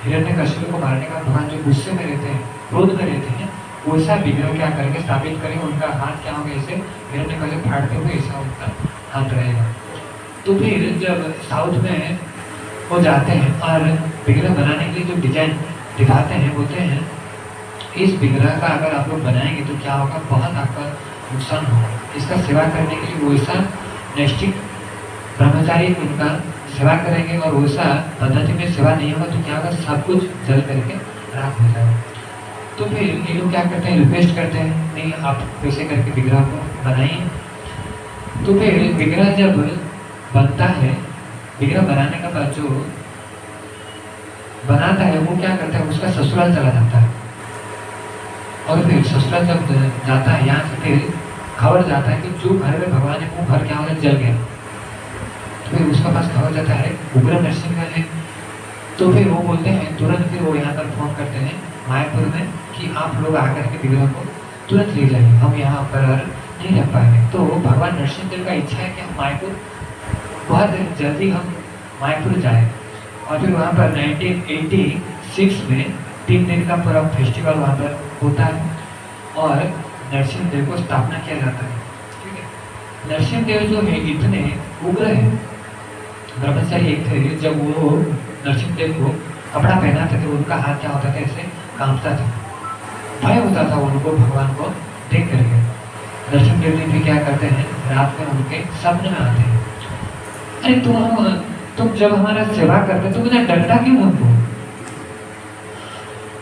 हिरण्यकश्यप को मारने का भगवान जो गुस्से में रहते हैं, क्रोध में रहते हैं, वैसा विग्रह क्या करके स्थापित करें। उनका हाथ क्या होगा, ऐसे हिरण्यकश्यप फाड़ते हुए ऐसा उनका हाथ रहेगा। तो फिर जब साउथ में वो जाते हैं और विग्रह बनाने के लिए जो डिजाइन दिखाते हैं, बोलते हैं इस विग्रह का अगर आप लोग बनाएंगे तो क्या होगा, बहुत आपका नुकसान होगा। इसका सेवा करने के लिए वैसा नैष्ठिक ब्रह्मचारी उनका सेवा करेंगे और वैसा पद्धति में सेवा नहीं होगा तो क्या होगा, सब कुछ जल करके राख हो जाएगा। तो फिर ये लोग क्या करते हैं, रिक्वेस्ट करते हैं, नहीं आप कैसे करके विग्रह को बनाइए। तो फिर विग्रह जब बनता है, विग्रह बनाने के बाद जो बनाता है वो क्या करता है, उसका ससुराल चला जाता है। और फिर ससुराल जब जाता है, यहाँ से फिर खबर जाता है कि जो घर में भगवान है वो घर क्या होगा, जल गया। तो फिर उसके पास खबर जाता है उग्र नरसिंह का है। तो फिर वो बोलते हैं तुरंत, फिर वो यहाँ पर फोन करते हैं मायापुर में कि आप लोग आकर के विग्रह को तुरंत ले जाइए, हम यहाँ पर नहीं रह पाएंगे। तो भगवान नरसिंह देव का इच्छा है कि हम मायापुर बहुत जल्दी हम मायापुर जाए। और फिर वहाँ पर 1986 में 3 दिन का पूरा फेस्टिवल वहाँ पर होता है और नरसिंह देव को स्थापना किया जाता है। ठीक है, नरसिंह देव जो है इतने उग्र है, ब्रह्मचारी एक थे, जब वो नरसिंह देव को कपड़ा पहनाते थे उनका हाथ क्या होता था, ऐसे कांपता था, भय होता था उनको भगवान को देख करके। नरसिंह देव जी भी क्या करते हैं, रात में उनके सपने में आते हैं, अरे तुम जब हमारा सेवा करते तुम इन्हें डरता क्यों उनको।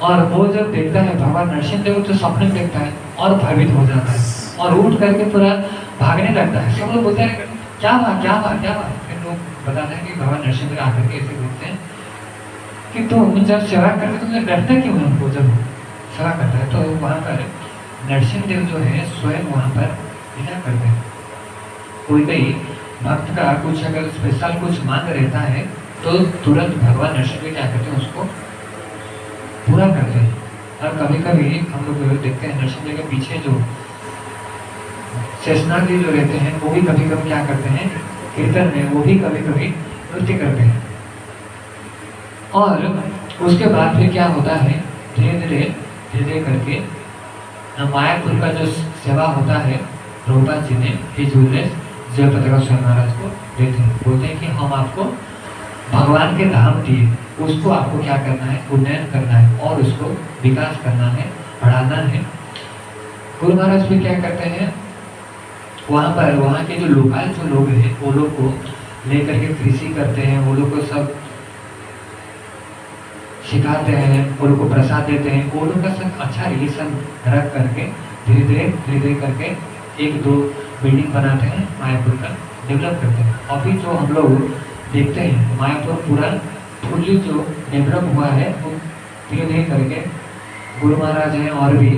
और वो जब देखता है भगवान नरसिंह देव तो सपने में देखता है और भयभीत हो जाता है और उठ करके पूरा भागने लगता है। सब लोग बोलते हैं क्या हुआ क्या हुआ क्या हुआ। फिर लोग बताते हैं कि भगवान नरसिंह देव आकर के ऐसे बोलते हैं कि तुम जब सेवा करते तुमने डरते क्यों है उनको जब सेवा करता है। तो वहाँ पर नरसिंह देव जो है स्वयं वहाँ पर लीला करते हैं। कोई भक्त का कुछ अगर स्पेशल कुछ मांग रहता है तो तुरंत भगवान नरसिंह देव क्या करते हैं, उसको पूरा करते हैं। और कभी कभी हम लोग देखते हैं नरसिंह देव के पीछे जो शेषनाग जी जो रहते हैं वो भी कभी कभी क्या करते हैं, कीर्तन में वो भी कभी कभी नृत्य करते हैं। और उसके बाद फिर क्या होता है, धीरे धीरे करके मायापुर का जो सेवा होता है, प्रभुपाद जी ने हिज उल्लेस जयप्रकाश गोस्वामी महाराज को देते हैं। बोलते हैं कि हम आपको भगवान के धाम दिए, उसको आपको क्या करना है, उन्नयन करना है और उसको विकास करना है, बढ़ाना है। गुरु महाराज भी क्या करते हैं, वहाँ के जो लोकल जो लोग हैं वो लोग को लेकर के कृषि करते हैं, वो लोग को सब सिखाते हैं, वो लोग को प्रसाद देते हैं, वो लोग का सब अच्छा रिलेशन रख करके धीरे धीरे करके एक दो बिल्डिंग बनाते हैं, मायापुर का डेवलप करते हैं। अभी जो हम लोग देखते हैं मायापुर पूरा फुल्ली जो डेवलप हुआ है वो धीरे धीरे करके गुरु महाराज हैं और भी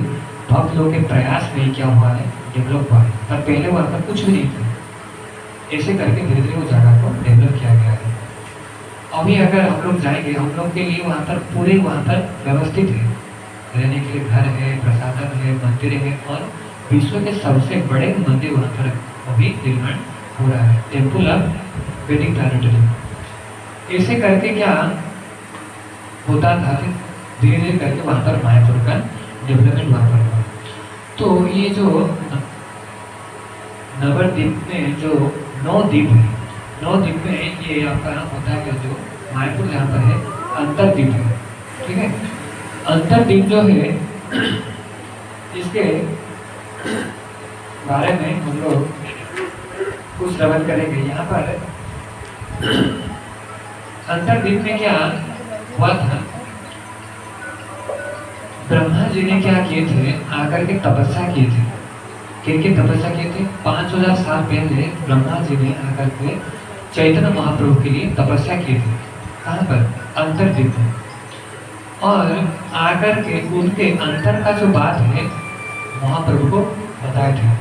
भक्त लोग के प्रयास में क्या हुआ है, डेवलप हुआ है। पर पहले वहाँ पर कुछ भी नहीं था, ऐसे करके धीरे धीरे वो जगह को डेवलप किया गया है। अभी अगर हम लोग जाएंगे, हम लोग के लिए वहाँ पर पूरे वहाँ पर व्यवस्थित है, रहने के लिए घर है, प्रसादन है, मंदिर है और विश्व के सबसे बड़े मंदिर वहाँ पर अभी निर्माण हो रहा है, टेम्पल ऑफ वेडिंग प्लानिटोरियम। ऐसे करके क्या होता था, धीरे धीरे करके वहाँ पर मायापुर का डेवलपमेंट वहाँ पर हुआ। तो ये जो नवद्वीप में जो 9 द्वीप है, 9 द्वीप में ये आपका होता है कि जो मायापुर जहाँ पर है अंतरद्वीप है, ठीक है। अंतरद्वीप जो है इसके बारे में हम लोग कुछ श्रवण करेंगे। यहाँ पर अंतरद्वीप में क्या हुआ था, ब्रह्मा जी ने क्या किए थे, आकर के तपस्या किए थे। किनकी तपस्या किए थे, 5000 साल पहले ब्रह्मा जी ने आकर के चैतन्य महाप्रभु के लिए तपस्या किए थे। कहाँ पर, अंतरद्वीप में। और आकर के उनके अंतर का जो बात है महाप्रभु को बताए थे।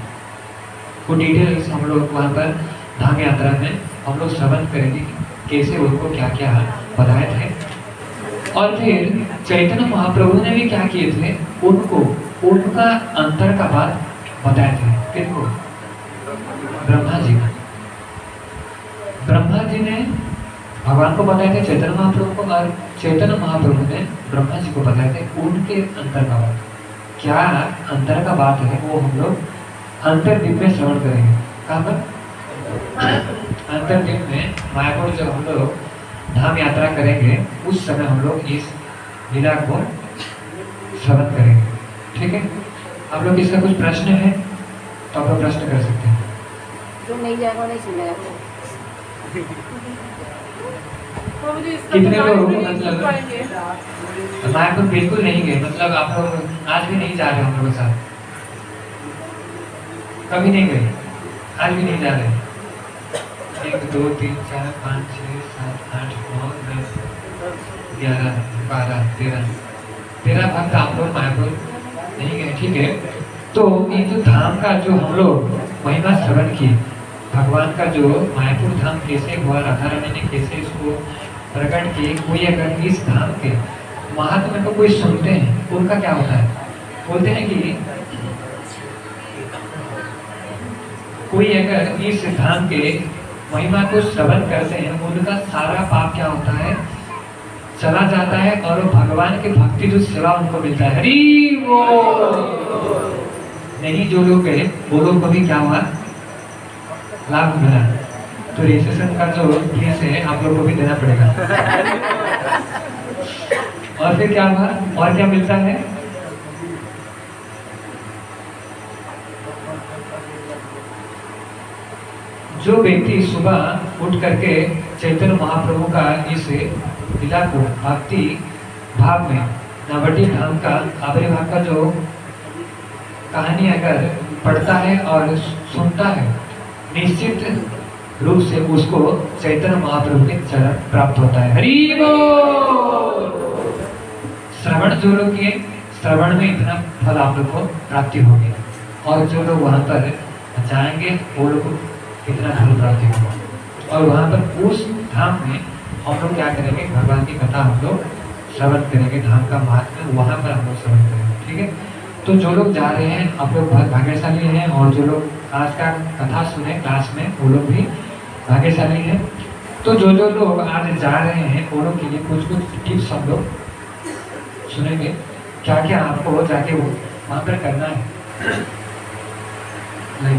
वो डिटेल्स हम लोग वहाँ पर धाम यात्रा में हम लोग श्रवण करेंगे, कैसे उनको क्या क्या बताए थे। और फिर चैतन्य महाप्रभु ने भी क्या किए थे, उनको उनका अंतर का बात बताए थे। किनको, ब्रह्मा जी को। ब्रह्मा जी ने भगवान को बताए थे चैतन्य महाप्रभु को, और चैतन्य महाप्रभु ने ब्रह्मा जी को बताए थे उनके अंतर का बात। क्या अंतर का बात है वो हम लोग अंतरद्वीप में श्रवण करेंगे। कहाँ पर, अंतरद्वीप में मायापुर जब हम लोग धाम यात्रा करेंगे उस समय हम लोग इस लीला को श्रवण करेंगे, ठीक है। आप लोग इसका कुछ प्रश्न है तो आप लोग प्रश्न कर सकते हैं। जो नहीं जाएगा नहीं सुनेगा। कितने लोग मतलब मायापुर बिल्कुल नहीं गए, मतलब आप लोग आज भी नहीं जा रहे हम लोगों के साथ, कभी नहीं गए, आज भी नहीं जा रहे। 1 2 3 4 5 6 7 8 9 10 11 12 13 भक्त आप लोग मायापुर नहीं गए, ठीक है। तो ये जो धाम का जो हम लोग महिमा श्रवण किए, भगवान का जो मायापुर धाम कैसे हुआ, राधा रानी ने कैसे इसको प्रकट किए, कोई अगर इस धाम के महात्म्य को कोई सुनते हैं उनका क्या होता है, बोलते हैं कि कोई अगर इस धाम के महिमा को श्रवण करते हैं उनका सारा पाप क्या होता है, चला जाता है और भगवान के भक्ति जो सेवा उनको मिलता है। हरि बोल। नहीं जो लोग गए वो लोग को भी क्या हुआ, लाभ मिला। तो रजिस्ट्रेशन का जो फीस है आप लोग को भी देना पड़ेगा। और फिर क्या हुआ, और क्या मिलता है, जो व्यक्ति सुबह उठ करके चैतन्य महाप्रभु का इस लीला को भक्ति भाव में नवद्वीप धाम का आविर्भाव का जो कहानी अगर पढ़ता है और सुनता है, निश्चित रूप से उसको चैतन्य महाप्रभु के चरण प्राप्त होता है। हरि बोल। श्रवण जो लोग किए, श्रवण में इतना फल आप लोग को प्राप्ति होगी, और जो लोग वहाँ पर जाएंगे वो लोग को कितना फल प्राप्ति होगा। और वहाँ पर उस धाम में हम लोग क्या करेंगे, भगवान की कथा हम लोग श्रवण करेंगे, धाम का महात्म्य वहाँ पर हम लोग श्रवण करेंगे, ठीक है। तो जो लोग जा रहे हैं आप लोग बहुत भाग्यशाली हैं, और जो लोग आज का कथा सुने क्लास में वो लोग भी भाग्यशाली हैं। तो जो जो लोग आज जा रहे हैं वो लोग के लिए कुछ कुछ टिप्स हम लोग सुनेंगे, क्या क्या आपको जाके वो वहाँ पर करना है। नहीं